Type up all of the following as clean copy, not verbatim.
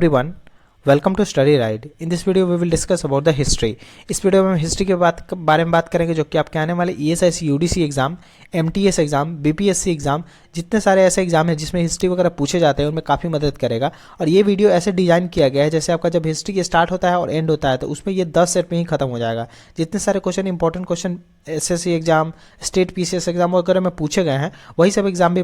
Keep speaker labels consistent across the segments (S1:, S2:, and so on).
S1: everyone, welcome to Study Ride. In this video we will discuss about the history. इस video में हम history के बारे में बात करेंगे जो कि आपके आने वाले ESIC UDC exam, MTS exam, BPSC exam, जितने सारे ऐसे एग्जाम हैं जिसमें हिस्ट्री वगैरह पूछे जाते हैं उनमें काफ़ी मदद करेगा। और ये वीडियो ऐसे डिजाइन किया गया है जैसे आपका जब हिस्ट्री स्टार्ट होता है और एंड होता है तो उसमें ये 10 सेट में ही खत्म हो जाएगा। जितने सारे question important question SSC exam, state PCS exam वगैरह में पूछे गए हैं वही सब एग्जाम भी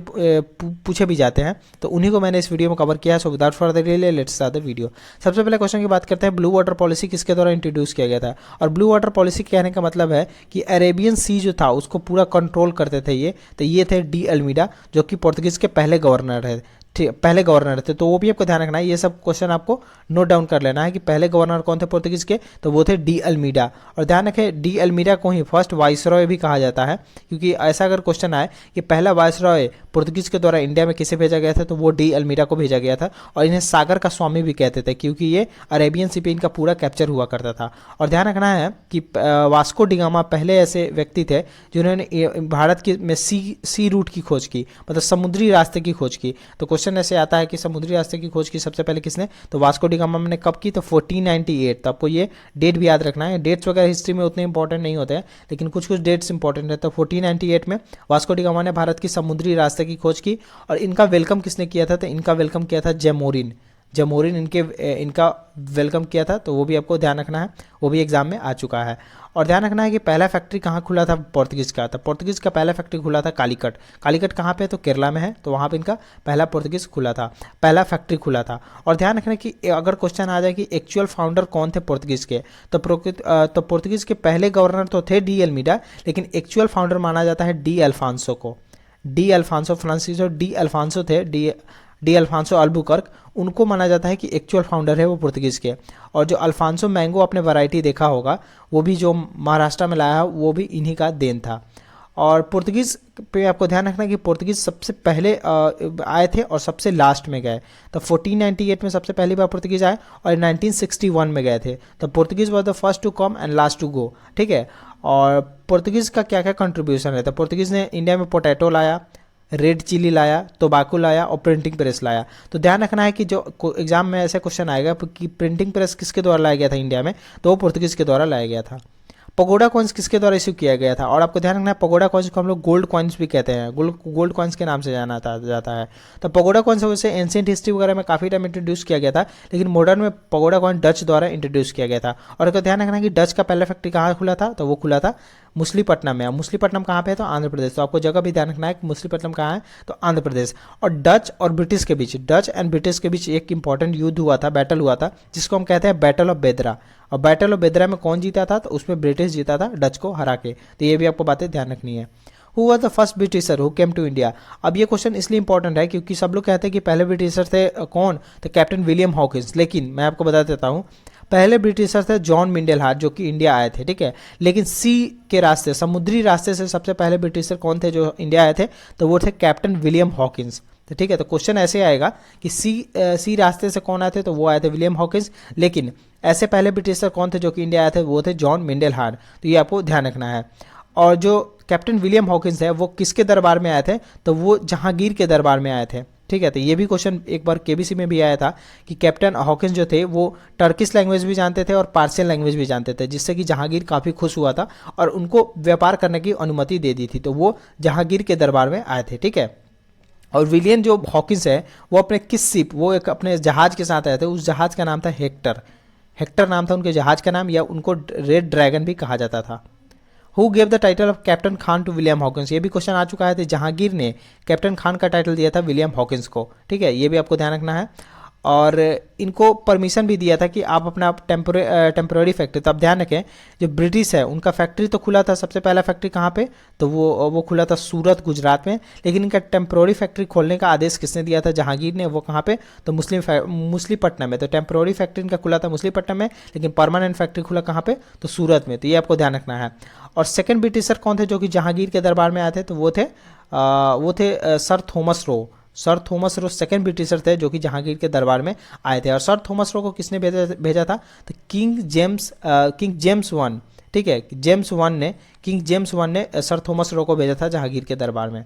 S1: पूछे भी जाते हैं, तो उन्हीं को मैंने इस वीडियो में कवर किया है। So without further delay let's start the video. सबसे पहले क्वेश्चन की बात करते हैं, ब्लू वाटर पॉलिसी किसके द्वारा इंट्रोड्यूस किया गया था। और ब्लू वाटर पॉलिसी कहने का मतलब है कि अरेबियन सी जो था उसको पूरा कंट्रोल करते थे ये, तो ये थे डी अल्मीडा जो कि पोर्तुगीज के पहले गवर्नर है, पहले गवर्नर थे। तो वो भी आपको ध्यान रखना है, ये सब क्वेश्चन आपको नोट डाउन कर लेना है कि पहले गवर्नर कौन थे पोर्तुगीज के, तो वो थे डी अल्मीडा। और ध्यान रखें डी अल्मीडा को ही फर्स्ट वाइसरॉय भी कहा जाता है, क्योंकि ऐसा अगर क्वेश्चन आए कि पहला वाइसरॉय पोर्तुगीज के द्वारा इंडिया में किसे भेजा गया था तो वो डी अल्मीडा को भेजा गया था। और इन्हें सागर का स्वामी भी कहते थे क्योंकि ये अरेबियन सी पे इनका पूरा कैप्चर हुआ करता था। और ध्यान रखना है कि वास्को डिगामा पहले ऐसे व्यक्ति थे जिन्होंने भारत की में सी रूट की खोज की, मतलब समुद्री रास्ते की खोज की। तो क्वेश्चन ऐसे आता है कि समुद्री रास्ते की खोज की सबसे पहले किसने, तो वास्को डिगामा ने कब की, तो 1498। तो आपको ये डेट भी याद रखना है। डेट्स वगैरह हिस्ट्री में उतने इंपॉर्टेंट नहीं होते हैं लेकिन कुछ कुछ डेट्स इंपॉर्टेंट है। तो 1498 में वास्को डिगामा ने भारत की समुद्री रास्ते की खोज की। और इनका वेलकम किसने किया था, तो इनका वेलकम किया था जमोरिन इनका वेलकम किया था। तो वो भी आपको ध्यान रखना है, वो भी एग्जाम में आ चुका है। और ध्यान रखना है कि पहला फैक्ट्री कहाँ खुला था पोर्तुगीज का, तो पोर्तुगीज का पहला फैक्ट्री खुला था कालीकट कहाँ पे है, तो केरला में है। तो वहाँ पे इनका पहला पोर्तुगीज खुला था, पहला फैक्ट्री खुला था। और ध्यान रखना कि अगर क्वेश्चन आ जाए कि एक्चुअल फाउंडर कौन थे पोर्तुगीज के, तो पोर्तुगीज के पहले गवर्नर तो थे डी अल्मीडा, लेकिन एक्चुअल फाउंडर माना जाता है डी अल्फांसो को। De Alfonso Francisco de Alfonso थे, डी अल्फांसो अल्बुकर्क, उनको माना जाता है कि एक्चुअल फाउंडर है वो पोर्तुगीज़ के। और जो अल्फांसो मैंगो आपने वैरायटी देखा होगा वो भी जो महाराष्ट्र में लाया वो भी इन्हीं का देन था। और पोर्तुगीज़ पे आपको ध्यान रखना कि पोर्तुगीज़ सबसे पहले आए थे और सबसे लास्ट में गए। तो 1498 में सबसे पहली बार पोर्तुगीज़ आए और 1961 में गए थे। तो Portuguese was the first to come and last to go, ठीक है। और पोर्तुगीज़ का क्या क्या कंट्रीब्यूशन रहता है, पोर्तुगीज़ ने इंडिया में पोटैटो लाया, रेड चिली लाया, टोबैको लाया और प्रिंटिंग प्रेस लाया। तो ध्यान रखना है कि जो एग्जाम में ऐसा क्वेश्चन आएगा कि प्रिंटिंग प्रेस किसके द्वारा लाया गया था इंडिया में, तो वो पोर्तुगीज के द्वारा लाया गया था। पगोडा कॉइन्स किसके द्वारा इश्यू किया गया था, और आपको ध्यान रखना है पगोडा कॉइन्स को हम लोग गोल्ड कॉइन्स भी कहते हैं, गोल्ड कॉइन्स के नाम से जाना जाता है। तो पगोडा कॉइन्स वैसे एंशिएंट हिस्ट्री वगैरह में काफ़ी टाइम इंट्रोड्यूस किया गया था, लेकिन मॉडर्न में पगोडा कॉइन डच द्वारा इंट्रोड्यूस किया गया था। और आपको ध्यान रखना है कि डच का पहला फैक्ट्री कहाँ खुला था, तो वो खुला था मुसलीपट्टनम में। मुसलीपट्टनम कहाँ पे है, तो आंध्र प्रदेश। तो आपको जगह भी ध्यान रखना है कि मुसलीपट्टनम कहाँ है, तो आंध्र प्रदेश। और डच और ब्रिटिश के बीच, डच एंड ब्रिटिश के बीच एक इंपॉर्टेंट युद्ध हुआ था, बैटल हुआ था, जिसको हम कहते हैं बैटल ऑफ बेदरा। और बैटल ऑफ बेदरा में कौन जीता था, तो उसमें ब्रिटिश जीता था डच को हरा के। तो ये भी आपको बातें ध्यान रखनी है। Who was the first Britisher who came to India. अब ये क्वेश्चन इसलिए इंपॉर्टेंट है क्योंकि सब लोग कहते हैं कि पहले ब्रिटिशर थे कौन, तो कैप्टन विलियम हॉकिंस। लेकिन मैं आपको बता देता हूँ पहले ब्रिटिशर थे जॉन मिंडेलहार्ट जो कि इंडिया आए थे, ठीक है। लेकिन सी के रास्ते, समुद्री रास्ते से सबसे पहले ब्रिटिशर कौन थे जो इंडिया आए थे, तो वो थे कैप्टन विलियम हॉकिंस। तो ठीक है, तो क्वेश्चन ऐसे आएगा कि सी रास्ते से कौन आए थे, तो वो आए थे विलियम हॉकिंस। लेकिन ऐसे पहले ब्रिटिशर कौन थे जो कि इंडिया आए थे, वो थे जॉन मिंडेलहार्ट। तो ये आपको ध्यान रखना है। और जो कैप्टन विलियम हॉकिंस है वो किसके दरबार में आए थे, तो वो जहांगीर के दरबार में आए थे, ठीक है। तो ये भी क्वेश्चन एक बार केबीसी में भी आया था कि कैप्टन हॉकिंस जो थे वो टर्किश लैंग्वेज भी जानते थे और पार्सियन लैंग्वेज भी जानते थे, जिससे कि जहांगीर काफ़ी खुश हुआ था और उनको व्यापार करने की अनुमति दे दी थी। तो वो जहांगीर के दरबार में आए थे, ठीक है। और विलियम जो हॉकिंस है वो अपने किस शिप, वो एक अपने जहाज के साथ आए थे, उस जहाज का नाम था हेक्टर नाम था उनके जहाज का नाम, या उनको रेड ड्रैगन भी कहा जाता था। Who gave the title of captain Khan to William Hawkins. ये भी क्वेश्चन आ चुका है, तो जहांगीर ने कैप्टन खान का टाइटल दिया था विलियम हॉकिंस को, ठीक है। ये भी आपको ध्यान रखना है। और इनको परमिशन भी दिया था कि आप अपना टेम्पोररी फैक्ट्री, तो आप ध्यान रखें जो ब्रिटिश है उनका फैक्ट्री तो खुला था, सबसे पहला फैक्ट्री कहाँ पे, तो वो खुला था सूरत गुजरात में। लेकिन इनका टेम्पोररी फैक्ट्री खोलने का आदेश किसने दिया था, जहांगीर ने। वो कहाँ पे, तो मुसलीपट्टनम में। तो टेम्पोररी फैक्ट्री इनका खुला था मुसलीपट्टनम में, लेकिन परमानेंट फैक्ट्री खुला कहाँ पे, तो सूरत में। तो ये आपको ध्यान रखना है। और सेकंड ब्रिटिशर कौन थे जो कि जहांगीर के दरबार में आए थे, तो वो थे sir Thomas Roe second Britisher थे जो कि जहांगीर के दरबार में आए थे। और सर थॉमस रो को किसने भेजा था, तो किंग जेम्स वन, ठीक है। किंग जेम्स वन ने सर थॉमस रो को भेजा था जहांगीर के दरबार में।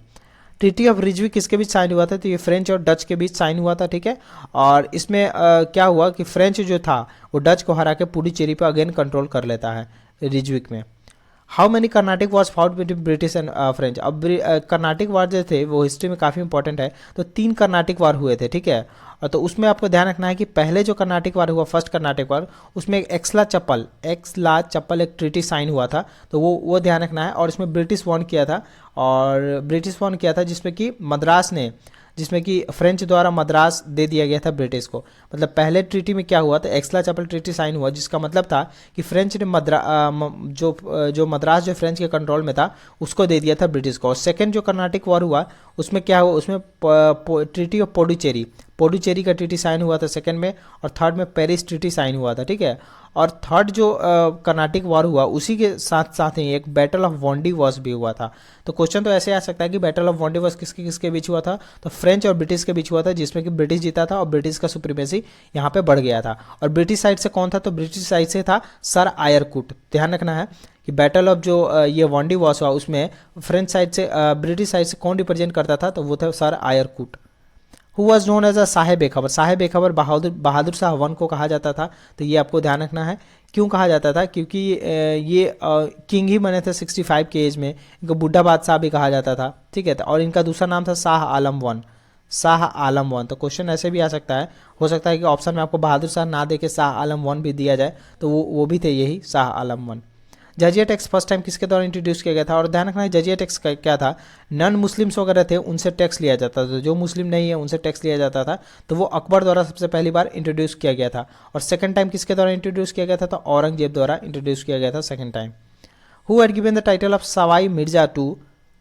S1: ट्रीटी ऑफ रिजवी किसके बीच साइन हुआ था? तो ये फ्रेंच और डच के बीच साइन हुआ था, ठीक है। और इसमें क्या हुआ कि फ्रेंच जो था वो डच को हरा के पुडुचेरी पे अगेन कंट्रोल कर लेता है रिजविक में। How many Carnatic was fought between British and French? अब कर्नाटिक वार जो थे वो हिस्ट्री में काफ़ी इंपॉर्टेंट है, तो 3 कर्नाटिक वार हुए थे, ठीक है। और तो उसमें आपको ध्यान रखना है कि पहले जो कर्नाटिक वार हुआ, फर्स्ट कर्नाटिक वार, उसमें एक एक्सला चप्पल एक ट्रीटी साइन हुआ था, तो वो ध्यान रखना है। और इसमें ब्रिटिश वॉन किया था, और ब्रिटिश वॉन किया था जिसमें कि फ्रेंच द्वारा मद्रास दे दिया गया था ब्रिटिश को। मतलब पहले ट्रीटी में क्या हुआ था, एक्सला चैपल ट्रीटी साइन हुआ, जिसका मतलब था कि फ्रेंच ने जो मद्रास जो फ्रेंच के कंट्रोल में था उसको दे दिया था ब्रिटिश को। और सेकेंड जो कर्नाटिक वॉर हुआ उसमें क्या हुआ, उसमें ट्रीटी ऑफ पोडुचेरी का ट्रीटी साइन हुआ था सेकंड में, और थर्ड में पेरिस ट्रीटी साइन हुआ था, ठीक है। और थर्ड जो कर्नाटिक वॉर हुआ उसी के साथ साथ ही एक बैटल ऑफ वॉन्डीवर्स भी हुआ था। तो क्वेश्चन तो ऐसे आ सकता है कि बैटल ऑफ वॉन्डीवर्स किसके किसके बीच हुआ था? तो फ्रेंच और ब्रिटिश के बीच हुआ था, जिसमें कि ब्रिटिश जीता था और ब्रिटिश का सुप्रीमेसी यहाँ पे बढ़ गया था। और ब्रिटिश साइड से कौन था? तो ब्रिटिश साइड से था सर आयरकुट। ध्यान रखना है कि बैटल ऑफ जो ये वॉन्डीवर्स हुआ उसमें फ्रेंच साइड से ब्रिटिश साइड से कौन रिप्रेजेंट करता था? तो वो था sir Eyre Coote. Who was known as a साहेब बेखबर? साहेब बेखबर बहादुर शाह वन को कहा जाता था, तो ये आपको ध्यान रखना है। क्यों कहा जाता था? क्योंकि ये किंग ही बने थे 65 के एज में, इनको बुढ़ा बादशाह भी कहा जाता था, ठीक है। और इनका दूसरा नाम था शाह आलम वन। तो क्वेश्चन ऐसे भी आ सकता है, हो सकता है कि ऑप्शन में आपको बहादुर शाह ना दे के शाह आलम वन भी दिया जाए, तो वो भी थे यही Shah Alam one. जजिया tax first time किसके द्वारा इंट्रोड्यूस किया गया था? और ध्यान रखना है जजिया टैक्स क्या था, नॉन मुस्लिम्स वगैरह थे उनसे टैक्स लिया जाता था, जो मुस्लिम नहीं है उनसे टैक्स लिया जाता था। तो वो अकबर द्वारा सबसे पहली बार इंट्रोड्यूस किया गया था। और सेकंड टाइम किसके द्वारा इंट्रोड्यूस किया गया था? तो औरंगजेब द्वारा इंट्रोड्यूस किया गया था second time. Who had given the title of Sawai Mirza to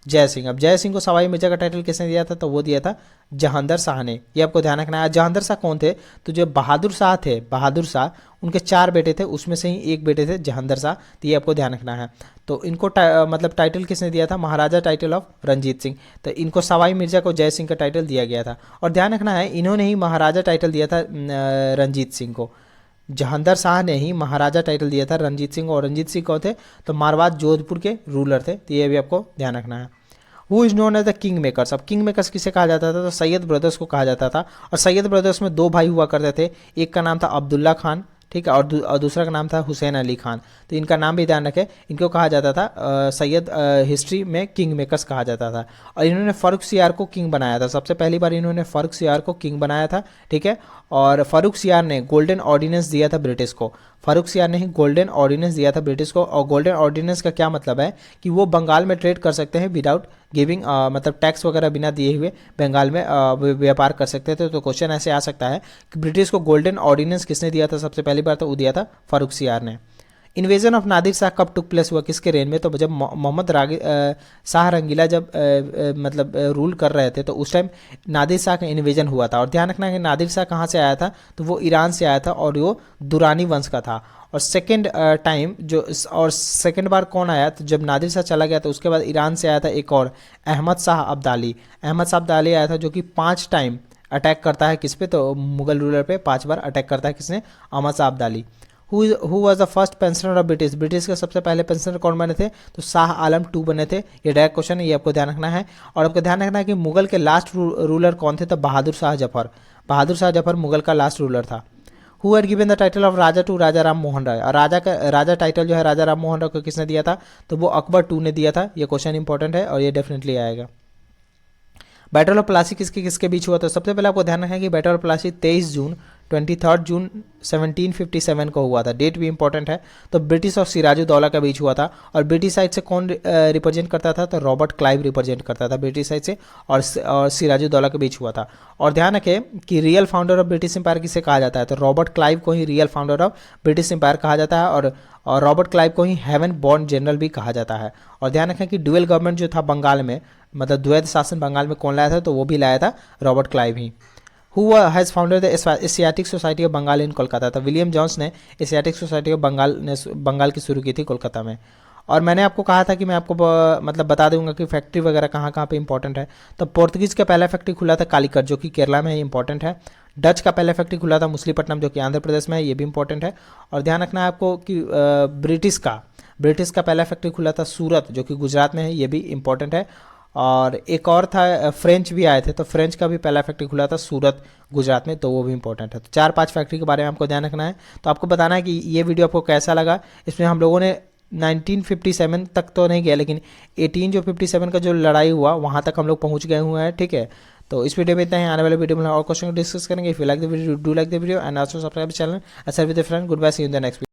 S1: Jai Singh? अब जय सिंह को सवाई मिर्जा का टाइटल किसने दिया था? तो वो दिया था जहांदर शाह ने। ये आपको ध्यान रखना है। जहांदर शाह कौन थे? तो जो बहादुर शाह उनके 4 बेटे थे, उसमें से ही एक बेटे थे जहांदर शाह, तो ये आपको ध्यान रखना है। तो इनको मतलब टाइटल किसने दिया था? महाराजा टाइटल ऑफ रंजीत सिंह। तो इनको सवाई मिर्जा को जय सिंह का टाइटल दिया गया था। और ध्यान रखना है इन्होंने ही महाराजा टाइटल दिया था रंजीत सिंह को। जहांदर शाह ने ही महाराजा टाइटल दिया था रंजीत सिंह को। और रंजीत सिंह कौन थे? तो मारवाड़ जोधपुर के रूलर थे, तो ये भी आपको ध्यान रखना है। Who is known as the king makers? अब किंग मेकर्स किसे कहा जाता था? तो सैयद ब्रदर्स को कहा जाता था। और सैयद ब्रदर्स में 2 भाई हुआ करते थे, एक का नाम था अब्दुल्ला खान, ठीक है, और दूसरा का नाम था हुसैन अली खान। तो इनका नाम भी ध्यान रखें, इनको कहा जाता था सैयद हिस्ट्री में किंग मेकर्स कहा जाता था। और इन्होंने फर्रुखसियार को किंग बनाया था, सबसे पहली बार इन्होंने फर्रुखसियार को किंग बनाया था, ठीक है। और फर्रुखसियार ने गोल्डन ऑर्डिनेंस दिया था ब्रिटिश को। फर्रुखसियार ने ही गोल्डन ऑर्डिनेंस दिया था ब्रिटिश को। और गोल्डन ऑर्डिनेंस का क्या मतलब है कि वो बंगाल में ट्रेड कर सकते हैं विदाउट गिविंग, मतलब टैक्स वगैरह बिना दिए हुए बंगाल में व्यापार कर सकते थे। तो क्वेश्चन ऐसे आ सकता है कि ब्रिटिश को गोल्डन ऑर्डिनेंस किसने दिया था सबसे पहली बार? तो वो दिया था फर्रुखसियार ने। इन्वेजन ऑफ नादिर शाह कब टुक प्लेस हुआ, किसके रेन में? तो जब मोहम्मद शाह रंगीला जब मतलब रूल कर रहे थे, तो उस टाइम नादिर शाह का इन्वेजन हुआ था। और ध्यान रखना है कि नादिर शाह कहाँ से आया था? तो वो ईरान से आया था, और वो दुरानी वंश का था। और सेकेंड बार कौन आया? तो जब नादिर शाह चला गया तो उसके बाद ईरान से आया था एक और अहमद शाह अब्दाली आया था, जो कि 5 टाइम अटैक करता है किस पे? तो मुगल रूलर पे 5 बार अटैक करता है किसने? Ahmad Shah Abdali. Who was the first pensioner of British के सबसे पहले पेंशनर कौन बने थे? तो शाह आलम 2 बने थे। ये डायरेक्ट क्वेश्चन है, ये आपको ध्यान रखना है। और आपको ध्यान रखना है कि मुगल के लास्ट रूलर कौन थे? तो बहादुर शाह जफर मुगल का लास्ट रूलर था। Who had given the title of Raja to Raja Ram Mohan Roy? और राजा टाइटल जो है राजा राम मोहन राय को किसने दिया था? तो वो अकबर 2 ने दिया था। ये क्वेश्चन इंपॉर्टेंट है और ये डेफिनेटली आएगा। बैटल ऑफ प्लासी किसके बीच हुआ था? सबसे पहले आपको ध्यान रखना है कि बैटल ऑफ प्लासी 23 जून 1757 को हुआ था। डेट भी इंपॉर्टेंट है। तो ब्रिटिश और सिराजुद्दौला के बीच हुआ था। और ब्रिटिश साइड से कौन रिप्रेजेंट करता था? तो रॉबर्ट क्लाइव रिप्रेजेंट करता था ब्रिटिश साइड से, और सिराजुद्दौला के बीच हुआ था। और ध्यान रखें कि real founder of British empire किसे कहा जाता है? तो रॉबर्ट क्लाइव को ही real founder of British empire कहा जाता है। और रॉबर्ट क्लाइव को ही हेवन बॉर्न जनरल भी कहा जाता है। और ध्यान रखें कि ड्यूअल गवर्नमेंट जो था बंगाल में, मतलब द्वैध शासन बंगाल में कौन लाया था? तो वो भी लाया था रॉबर्ट क्लाइव ही। Who has founded the Asiatic society of Bengal in Kolkata? तो विलियम जॉन्स ने एशियाटिक सोसाइटी ऑफ बंगाल की शुरू की थी कोलकाता में। और मैंने आपको कहा था कि मैं आपको मतलब बता दूंगा कि फैक्ट्री वगैरह कहाँ कहाँ पे इंपॉर्टेंट है। तो पोर्तुगीज़ का पहला फैक्ट्री खुला था कालीकट, जो कि केरला में है, इंपॉर्टेंट है। डच का पहला फैक्ट्री खुला था मछलीपट्टनम, जो कि आंध्र प्रदेश में है, ये भी इंपॉर्टेंट है। और ध्यान रखना है आपको कि ब्रिटिश का पहला फैक्ट्री खुला था सूरत, जो कि गुजरात में है, ये भी इंपॉर्टेंट है। और एक और था फ्रेंच भी आए थे, तो फ्रेंच का भी पहला फैक्ट्री खुला था सूरत गुजरात में, तो वो भी इंपॉर्टेंट है। तो 4-5 फैक्ट्री के बारे में आपको ध्यान रखना है। तो आपको बताना है कि ये वीडियो आपको कैसा लगा। इसमें हम लोगों ने 1957 तक तो नहीं गया, लेकिन 1857 का जो लड़ाई हुआ वहाँ तक हम लोग पहुँच गए हुए हैं, ठीक है। तो इस वीडियो में इतना ही, आने वाले वीडियो में और क्वेश्चन डिस्कस करेंगे। If you like the video, do like the video and also subscribe channel. अच्छा with friend, good bye, see you in the next video.